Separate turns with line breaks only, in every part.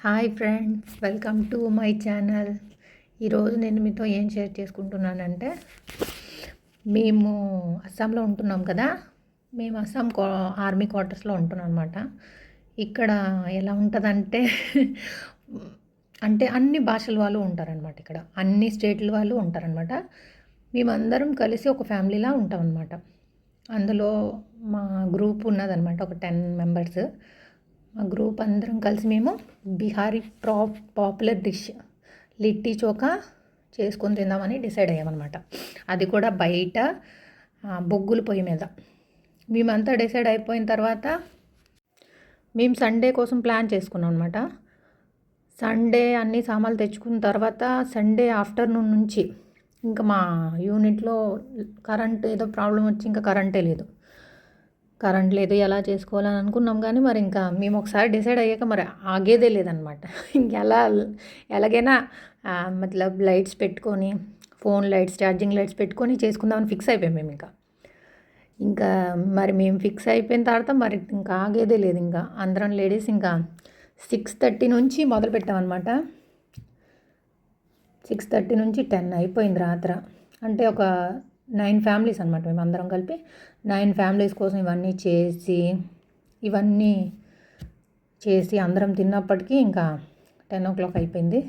Hi friends, welcome to my channel. ఈరోజు నేను మీతో ఏం షేర్ చేసుకుంటున్నానంటే, మేము అస్సాంలో ఉంటున్నాం కదా. మేము అస్సాం ఆర్మీ క్వార్టర్స్లో ఉంటున్నాం అనమాట. ఇక్కడ ఎలా ఉంటుందంటే అంటే అన్ని భాషల వాళ్ళు ఉంటారనమాట. ఇక్కడ అన్ని స్టేట్ల వాళ్ళు ఉంటారనమాట. మేమందరం కలిసి ఒక ఫ్యామిలీలా ఉంటాం అనమాట. అందులో మా గ్రూప్ ఉన్నదనమాట, ఒక 10 మెంబర్స్. మా గ్రూప్ అందరం కలిసి మేము బిహారీ పాపులర్ డిష్ లిట్టి చోఖా చేసుకొని తిందామని డిసైడ్ అయ్యామన్నమాట. అది కూడా బయట బొగ్గుల పొయ్యి మీద. మేమంతా డిసైడ్ అయిపోయిన తర్వాత మేము సండే కోసం ప్లాన్ చేసుకున్నాం అనమాట. సండే అన్ని సామాన్లు తెచ్చుకున్న తర్వాత సండే ఆఫ్టర్నూన్ నుంచి ఇంకా మా యూనిట్లో కరెంట్ ఏదో ప్రాబ్లం వచ్చి ఇంకా కరెంట్ లేదు, ఎలా చేసుకోవాలని అనుకున్నాం. కానీ మరి ఇంకా మేము ఒకసారి డిసైడ్ అయ్యాక మరి ఆగేదే లేదనమాట. ఎలాగైనా మతలబ్ లైట్స్ పెట్టుకొని, ఫోన్ లైట్స్, ఛార్జింగ్ లైట్స్ పెట్టుకొని చేసుకుందామని ఫిక్స్ అయిపోయాం మేము. ఇంకా మరి మేము ఫిక్స్ అయిపోయిన తర్వాత మరి ఇంకా ఆగేదే లేదు. ఇంకా అందరం లేడీస్ ఇంకా 6:30 నుంచి మొదలు పెట్టామన్నమాట. 6:30 నుంచి 10 అయిపోయింది రాత్ర. అంటే ఒక 9 ఫ్యామిలీస్ అనమాట. మేము అందరం కలిపి 9 ఫ్యామిలీస్ కోసం ఇవన్నీ చేసి అందరం తిన్నప్పటికీ ఇంకా 10 o'clock అయిపోయింది.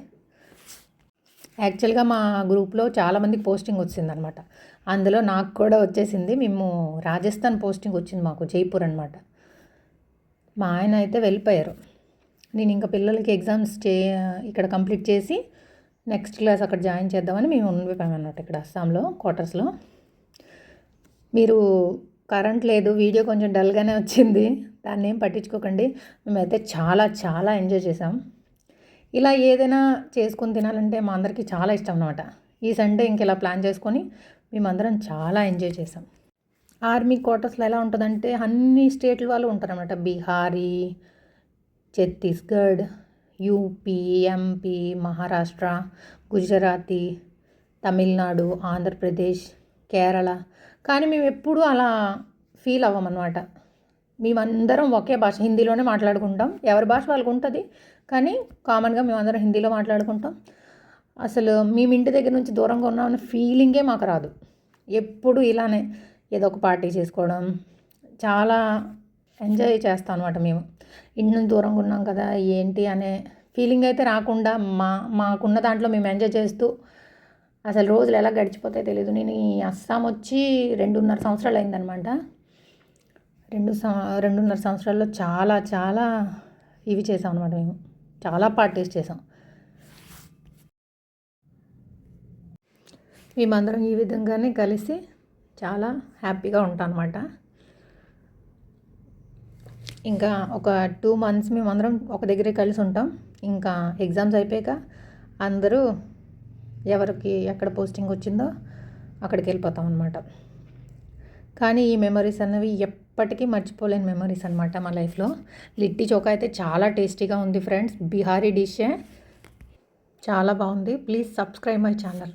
యాక్చువల్గా మా గ్రూప్లో చాలామందికి పోస్టింగ్ వచ్చిందనమాట. అందులో నాకు కూడా వచ్చేసింది. మేము రాజస్థాన్ పోస్టింగ్ వచ్చింది మాకు, జైపూర్ అనమాట. మా ఆయన అయితే వెళ్ళిపోయారు. నేను ఇంకా పిల్లలకి ఎగ్జామ్స్ ఇక్కడ కంప్లీట్ చేసి నెక్స్ట్ క్లాస్ అక్కడ జాయిన్ చేద్దామని మేము ఉండిపోయామన్నమాట ఇక్కడ అస్సాంలో క్వార్టర్స్లో. మీరు కరెంట్ లేదు, వీడియో కొంచెం డల్గానే వచ్చింది, దాన్ని ఏం పట్టించుకోకండి. మేమైతే చాలా చాలా ఎంజాయ్ చేసాం. ఇలా ఏదైనా చేసుకొని తినాలంటే మా అందరికీ చాలా ఇష్టం అనమాట. ఈ సండే ఇంక ఇలా ప్లాన్ చేసుకొని మేమందరం చాలా ఎంజాయ్ చేసాం. ఆర్మీ క్వార్టర్స్లో ఎలా ఉంటుందంటే అన్ని స్టేట్ల వాళ్ళు ఉంటారన్నమాట. Bihari, Chhattisgarh, UP, MP, Maharashtra, Gujarati, Tamil Nadu, Andhra Pradesh, Kerala. కానీ మేము ఎప్పుడూ అలా ఫీల్ అవ్వమన్నమాట. మేమందరం ఒకే భాష, హిందీలోనే మాట్లాడుకుంటాం. ఎవరి భాష వాళ్ళకు ఉంటుంది, కానీ కామన్గా మేమందరం హిందీలో మాట్లాడుకుంటాం. అసలు మేము ఇంటి దగ్గర నుంచి దూరంగా ఉన్నామన్న ఫీలింగే మాకు రాదు. ఎప్పుడు ఇలానే ఏదో ఒక పార్టీ చేసుకోవడం, చాలా ఎంజాయ్ చేస్తాం అనమాట. మేము ఇంటి నుంచి దూరంగా ఉన్నాం కదా ఏంటి అనే ఫీలింగ్ అయితే రాకుండా మాకున్న దాంట్లో మేము ఎంజాయ్ చేస్తూ అసలు రోజులు ఎలా గడిచిపోతాయో తెలియదు. నేను ఈ అస్సాం వచ్చి 2.5 సంవత్సరాలు అయిందనమాట. 2.5 సంవత్సరాల్లో చాలా చాలా ఇవి చేసాం అనమాట. మేము చాలా పార్టీస్ చేసాం. మేమందరం ఈ విధంగానే కలిసి చాలా హ్యాపీగా ఉంటాం అనమాట. ఇంకా ఒక 2 months మేమందరం ఒక దగ్గరే కలిసి ఉంటాం. ఇంకా ఎగ్జామ్స్ అయిపోయాక అందరూ ఎవరికి ఎక్కడ పోస్టింగ్ వచ్చిందో అక్కడికి వెళ్ళిపోతాం అనమాట. కానీ ఈ మెమరీస్ అనేవి ఎప్పటికీ మర్చిపోలేని మెమరీస్ అనమాట మా లైఫ్లో. లిట్టి చోఖా అయితే చాలా టేస్టీగా ఉంది ఫ్రెండ్స్. బిహారీ డిషే చాలా బాగుంది. Please subscribe my channel.